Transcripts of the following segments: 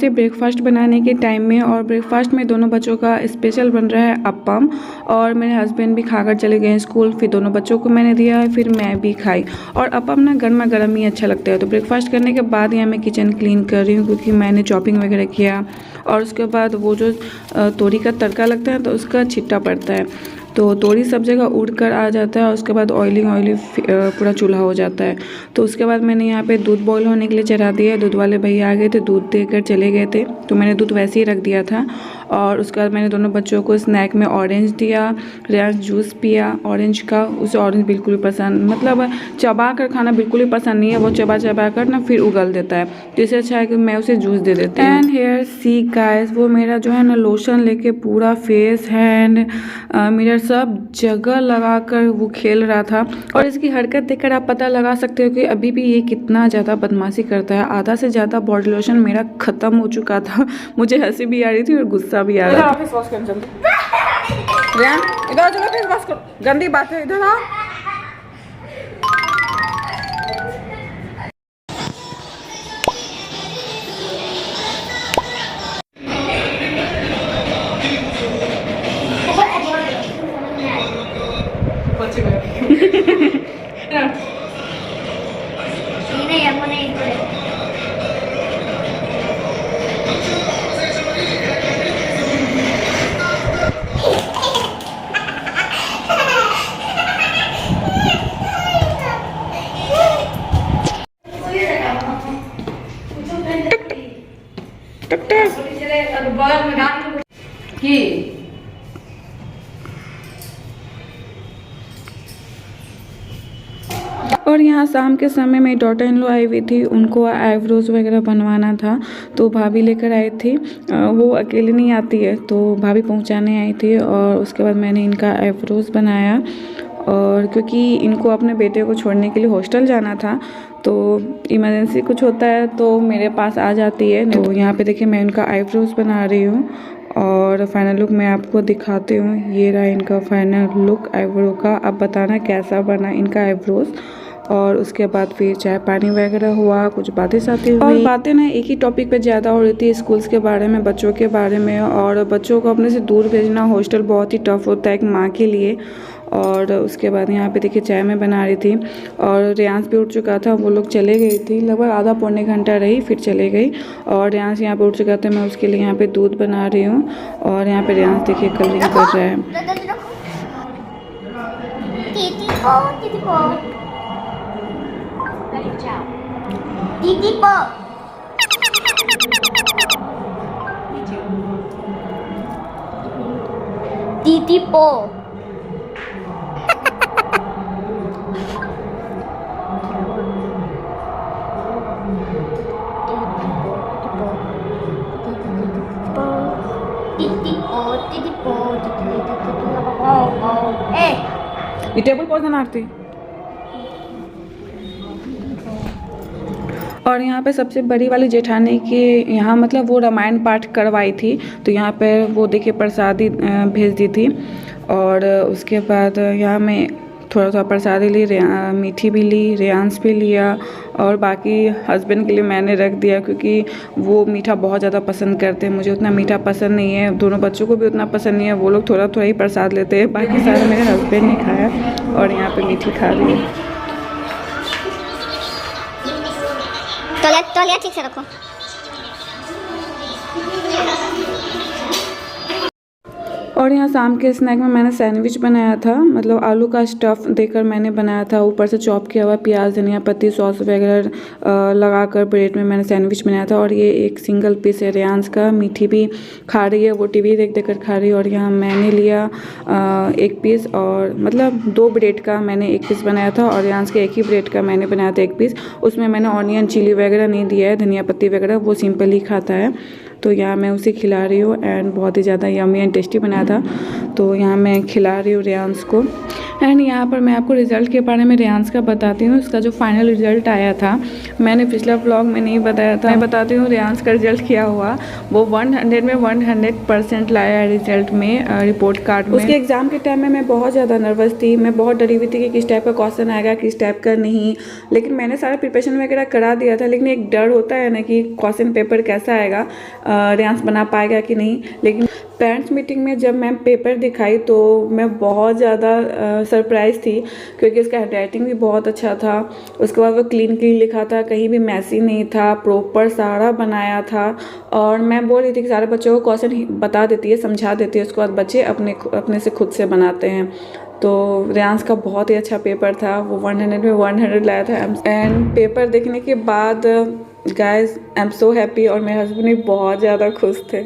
थे ब्रेकफास्ट बनाने के टाइम में और ब्रेकफास्ट में दोनों बच्चों का स्पेशल बन रहा है अप्पम। और मेरे हस्बैंड भी खाकर चले गए स्कूल, फिर दोनों बच्चों को मैंने दिया, फिर मैं भी खाई। और अप्पम ना गर्मा गर्म ही अच्छा लगता है। तो ब्रेकफास्ट करने के बाद यहाँ मैं किचन क्लीन कर रही हूँ क्योंकि मैंने चॉपिंग वगैरह किया। और उसके बाद वो जो तोरी का तड़का लगता है तो उसका छिट्टा पड़ता है, तो तोरी सब जगह उड़ कर आ जाता है और उसके बाद ऑयली पूरा चूल्हा हो जाता है। तो उसके बाद मैंने यहाँ पे दूध बॉईल होने के लिए चढ़ा दिया। दूध वाले भैया आ गए थे, दूध देकर चले गए थे, तो मैंने दूध वैसे ही रख दिया था। और उसके बाद मैंने दोनों बच्चों को स्नैक में ऑरेंज दिया। रेयांश जूस पिया ऑरेंज का, उसे ऑरेंज बिल्कुल भी पसंद, मतलब चबा कर खाना बिल्कुल ही पसंद नहीं है। वो चबा कर ना फिर उगल देता है, तो इससे अच्छा है कि मैं उसे जूस दे देती हूँ। एंड हेयर सी गाइस, वो मेरा जो है ना लोशन लेके पूरा फेस हैंड मिरर सब जगह लगाकर वो खेल रहा था। और इसकी हरकत देखकर आप पता लगा सकते हो कि अभी भी ये कितना ज़्यादा बदमाशी करता है। आधा से ज़्यादा बॉडी लोशन मेरा ख़त्म हो चुका था। मुझे हंसी भी आ रही थी और गुस्सा भी आ रहा था। फेस वॉश कर जल्दी, रेयान इधर चलो फेस वॉश करो, गंदी बात है, इधर आओ। और यहाँ शाम के समय में डॉटर इन लॉ आई हुई थी, उनको आईब्रोज वगैरह बनवाना था, तो भाभी लेकर आई थी। वो अकेले नहीं आती है, तो भाभी पहुँचाने आई थी। और उसके बाद मैंने इनका आईब्रोज बनाया। और क्योंकि इनको अपने बेटे को छोड़ने के लिए हॉस्टल जाना था, तो इमरजेंसी कुछ होता है तो मेरे पास आ जाती है। तो यहाँ पे देखिए मैं इनका आईब्रोज बना रही हूँ और फाइनल लुक मैं आपको दिखाती हूँ। ये रहा इनका फाइनल लुक आईब्रो का। अब बताना कैसा बना इनका आईब्रोज। और उसके बाद फिर चाय पानी वगैरह हुआ, कुछ बातें साथी हुई। और बातें ना एक ही टॉपिक पे ज़्यादा हो रही थी, स्कूल्स के बारे में, बच्चों के बारे में। और बच्चों को अपने से दूर भेजना हॉस्टल बहुत ही टफ होता है एक माँ के लिए। और उसके बाद यहाँ पे देखिए चाय मैं बना रही थी और रेयांश भी उठ चुका था। वो लोग चले गई थी, लगभग आधा पौने घंटा रही फिर चले गई। और रेयांश यहाँ पे उठ चुका था, मैं उसके लिए यहाँ पे दूध बना रही हूँ। और यहाँ पे रेयांश देखिए कलरिंग कर रहा है। दीदी पो दीदी पो ये टेबल पर आरती। और यहाँ पे सबसे बड़ी वाली जेठानी के यहाँ मतलब वो रामायण पाठ करवाई थी, तो यहाँ पे वो देखिए प्रसादी भेज दी थी। और उसके बाद यहाँ मैं थोड़ा प्रसादी ली, मीठी भी ली, रेयांश भी लिया। और बाकी हस्बैंड के लिए मैंने रख दिया क्योंकि वो मीठा बहुत ज़्यादा पसंद करते हैं। मुझे उतना मीठा पसंद नहीं है, दोनों बच्चों को भी उतना पसंद नहीं है। वो लोग थोड़ा थोड़ा ही प्रसाद लेते हैं, बाकी सारा मेरे हस्बैंड ने खाया। और यहाँ पे मीठी खा रही है। तौलिया ठीक से रखो। और यहाँ शाम के स्नैक में मैंने सैंडविच बनाया था, मतलब आलू का स्टफ़ देकर मैंने बनाया था। ऊपर से चॉप किया हुआ प्याज, धनिया पत्ती, सॉस वगैरह लगाकर ब्रेड में मैंने सैंडविच बनाया था। और ये एक सिंगल पीस है रेयांश का। मीठी भी खा रही है, वो टीवी देख कर खा रही है। और यहाँ मैंने लिया एक पीस, और मतलब 2 ब्रेड का मैंने एक पीस बनाया था और रेयांश के एक ही ब्रेड का मैंने बनाया था एक पीस। उसमें मैंने ऑनियन चिली वगैरह नहीं दिया है, धनिया पत्ती वगैरह, वो सिंपल ही खाता है। तो यहाँ मैं उसे खिला रही हूँ एंड बहुत ही ज़्यादा यम्मी एंड टेस्टी बनाया था। तो यहाँ मैं खिला रही हूँ रेयांश को। एंड यहाँ पर मैं आपको रिज़ल्ट के बारे में रेयांश का बताती हूँ। इसका जो फाइनल रिज़ल्ट आया था, मैंने पिछला व्लॉग में नहीं बताया था, मैं बताती हूँ रेयांश का रिज़ल्ट क्या हुआ। वो 100 में 100% लाया है रिज़ल्ट में, रिपोर्ट कार्ड में। उसके एग्ज़ाम के टाइम में मैं बहुत ज़्यादा नर्वस थी, मैं बहुत डरी हुई थी कि किस टाइप का क्वेश्चन आएगा, किस टाइप का नहीं। लेकिन मैंने सारा प्रिपरेशन वगैरह करा दिया था, लेकिन एक डर होता है ना कि क्वेश्चन पेपर कैसा आएगा, रेयांश बना पाएगा कि नहीं। लेकिन पेरेंट्स मीटिंग में जब मैम पेपर दिखाई तो मैं बहुत ज़्यादा सरप्राइज़ थी, क्योंकि उसका हैंडराइटिंग भी बहुत अच्छा था। उसके बाद वो क्लीन लिखा था, कहीं भी मैसी नहीं था, प्रॉपर सारा बनाया था। और मैं बोल रही थी कि सारे बच्चों को क्वेश्चन बता देती है, समझा देती है, उसके बाद बच्चे अपने से खुद से बनाते हैं। तो रेयांश का बहुत ही अच्छा पेपर था, वो 100 में 100 लाया था। एंड पेपर देखने के बाद guys I am so happy, और मेरे हस्बैंड भी बहुत ज़्यादा खुश थे।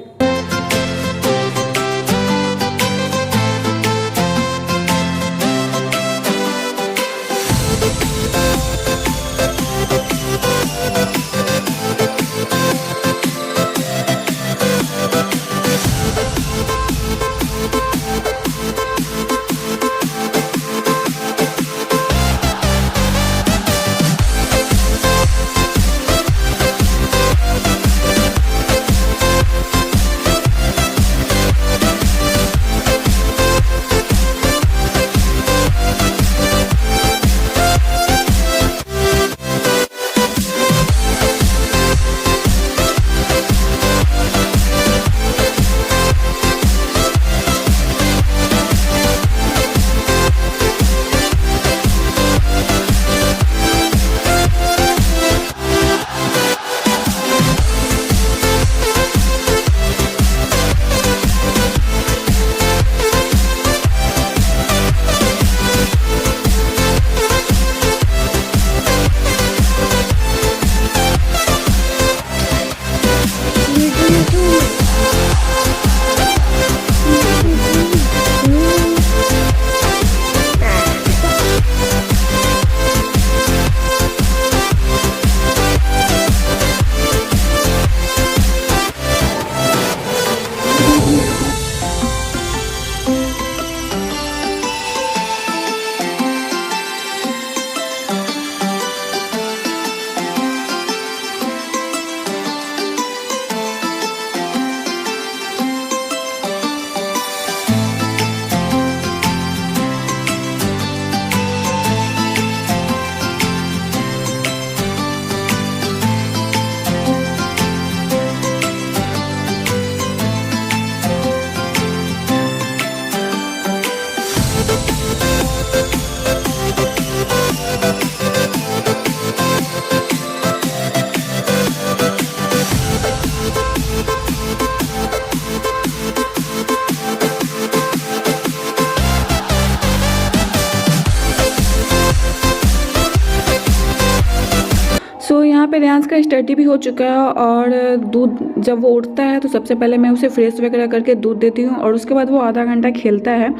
यहाँ पे रेयांश का स्टडी भी हो चुका है। और दूध जब वो उठता है तो सबसे पहले मैं उसे फ्रेश वगैरह करके दूध देती हूँ, और उसके बाद वो आधा घंटा खेलता है।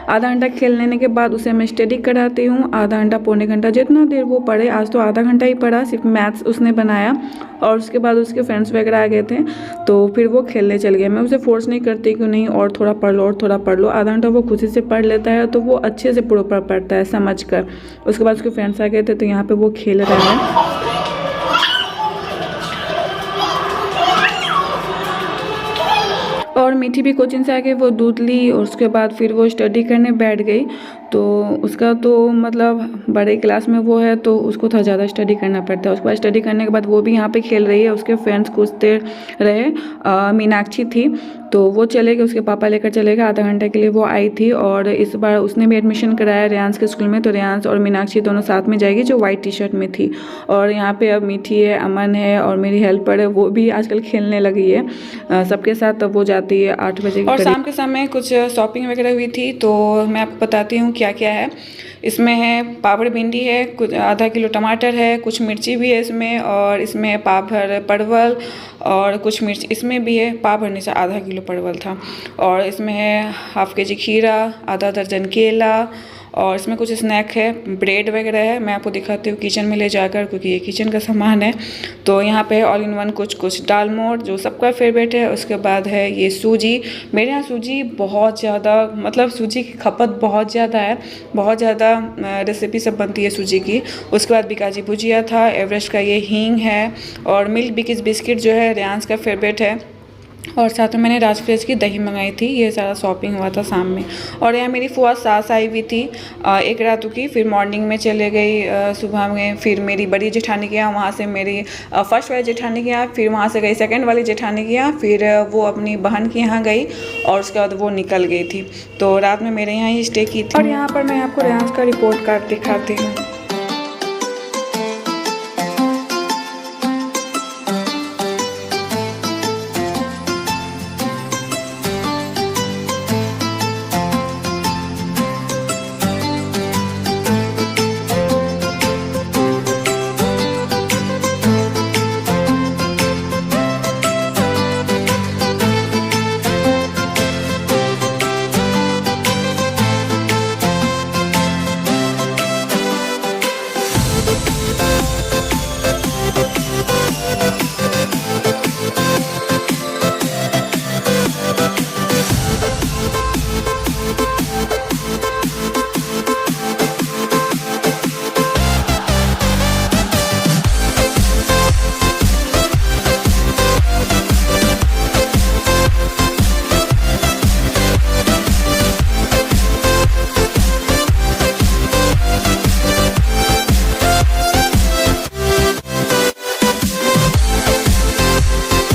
आधा घंटा खेल लेने के बाद उसे मैं स्टडी कराती हूँ, आधा घंटा पौने घंटा जितना देर वो पढ़े। आज तो आधा घंटा ही पढ़ा, सिर्फ मैथ्स उसने बनाया, और उसके बाद उसके फ्रेंड्स वगैरह आ गए थे तो फिर वो खेलने चल गया। मैं उसे फोर्स नहीं करती कि नहीं और थोड़ा पढ़ लो और थोड़ा पढ़ लो। आधा घंटा वो खुशी से पढ़ लेता है तो वो अच्छे से प्रॉपर पढ़ता है समझ कर। उसके बाद उसके फ्रेंड्स आ गए थे तो यहाँ पर वो खेल रहा है। और मीठी भी कोचिंग से आके वो दूध ली, और उसके बाद फिर वो स्टडी करने बैठ गई। तो उसका तो मतलब बड़े क्लास में वो है तो उसको थोड़ा ज़्यादा स्टडी करना पड़ता है। उसके बाद स्टडी करने के बाद वो भी यहाँ पे खेल रही है। उसके फ्रेंड्स कुछ देर रहे, मीनाक्षी थी तो वो चले गए, उसके पापा लेकर चले गए। आधा घंटे के लिए वो आई थी, और इस बार उसने भी एडमिशन कराया रेयांश के स्कूल में। तो रेयांश और मीनाक्षी दोनों साथ में जाएगी, जो वाइट टी शर्ट में थी। और यहाँ पे अब मीठी है, अमन है, और मेरी हेल्पर है, वो भी आजकल खेलने लगी है सबके साथ। तब वो जाती है 8 बजे। और शाम के समय कुछ शॉपिंग वगैरह हुई थी, तो मैं आपको बताती हूँ क्या क्या है। इसमें है पापड़ भिंडी है, कुछ आधा किलो टमाटर है, कुछ मिर्ची भी है इसमें, और इसमें पाव भर परवल और कुछ मिर्च इसमें भी है। पाव भर नहीं, आधा किलो परवल था। और इसमें है हाफ के जी खीरा, आधा दर्जन केला, और इसमें कुछ स्नैक है, ब्रेड वगैरह है। मैं आपको दिखाती हूँ किचन में ले जाकर, क्योंकि ये किचन का सामान है। तो यहाँ पे ऑल इन वन कुछ दाल मोठ जो सबका फेवरेट है। उसके बाद है ये सूजी। मेरे यहाँ सूजी बहुत ज़्यादा, मतलब सूजी की खपत बहुत ज़्यादा है, बहुत ज़्यादा रेसिपी सब बनती है सूजी की। उसके बाद बिकाजी भुजिया था, एवरेस्ट का ये हींग है, और मिल्क बिकिस बिस्किट जो है रेयांस का फेवरेट है। और साथ में मैंने राज फ्रेश की दही मंगाई थी। ये सारा शॉपिंग हुआ था शाम में। और यहाँ मेरी फुआ सास आई हुई थी एक रात की, फिर मॉर्निंग में चले गई सुबह में। फिर मेरी बड़ी जेठानी के यहाँ, वहाँ से मेरी फर्स्ट वाली जेठानी के यहाँ, फिर वहाँ से गई सेकंड वाली जेठानी के यहाँ, फिर वो अपनी बहन के यहाँ गई और उसके बाद वो निकल गई थी। तो रात में मेरे यहाँ ही स्टे की थी। और यहाँ पर मैं आपको रेयांस का रिपोर्ट कार्ड दिखाती हूँ।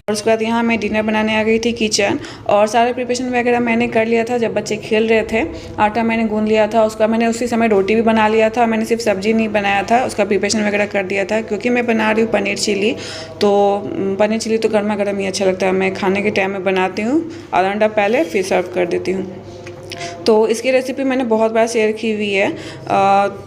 और उसके बाद यहाँ मैं डिनर बनाने आ गई थी किचन, और सारे प्रिपरेशन वगैरह मैंने कर लिया था। जब बच्चे खेल रहे थे आटा मैंने गूंद लिया था, उसका मैंने उसी समय रोटी भी बना लिया था। मैंने सिर्फ सब्जी नहीं बनाया था, उसका प्रिपरेशन वगैरह कर दिया था। क्योंकि मैं बना रही हूँ पनीर चिली, तो पनीर चिली तो गर्मा गर्म ही अच्छा लगता है। मैं खाने के टाइम में बनाती हूँ, आधा घंटा पहले फिर सर्व कर देती हूँ। तो इसकी रेसिपी मैंने बहुत बार शेयर की हुई है,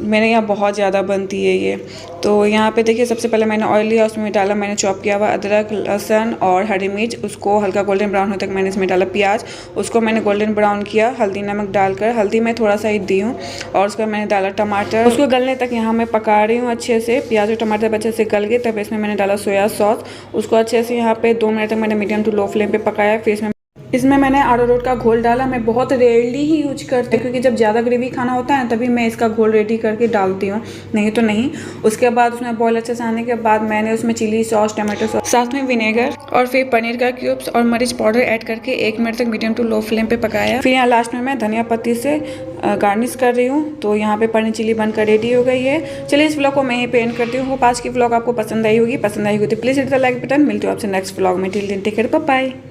मेरे यहाँ बहुत ज़्यादा बनती है ये। तो यहाँ पे देखिए, सबसे पहले मैंने ऑयल लिया, उसमें डाला मैंने चॉप किया हुआ अदरक, लहसुन और हरी मिर्च। उसको हल्का गोल्डन ब्राउन होने तक मैंने इसमें डाला प्याज, उसको मैंने गोल्डन ब्राउन किया। हल्दी नमक डालकर, हल्दी मैं थोड़ा सा ही दी हूँ। और उसके बाद मैंने डाला टमाटर, उसको गलने तक यहाँ मैं पका रही हूँ अच्छे से। प्याज और टमाटर अच्छे से गल गए, तब इसमें मैंने डाला सोया सॉस। उसको अच्छे से यहाँ पे 2 मिनट तक मैंने मीडियम टू लो फ्लेम पे पकाया। फिर इसमें मैंने अरारोट का घोल डाला। मैं बहुत रेयरली ही यूज करती हूँ, क्योंकि जब ज़्यादा ग्रेवी खाना होता है तभी मैं इसका घोल रेडी करके डालती हूँ, नहीं तो नहीं। उसके बाद उसमें बॉयल अच्छे से आने के बाद मैंने उसमें चिली सॉस, टमाटो सॉस, साथ में विनेगर और फिर पनीर का क्यूब्स और मरीच पाउडर ऐड करके 1 मिनट तक मीडियम टू लो फ्लेम पे पकाया। फिर यहाँ लास्ट में मैं धनिया पत्ती से गार्निश कर रही हूँ। तो यहाँ पे पनीर चिली बनकर रेडी हो गई है। चलिए इस व्लॉग को मैं यहीं पे एंड करती हूँ। होप आज की व्लॉग आपको पसंद आई होगी। पसंद आई होगी तो please hit the like button. मिलती हूँ आपसे नेक्स्ट व्लॉग में। Till then take care, bye bye.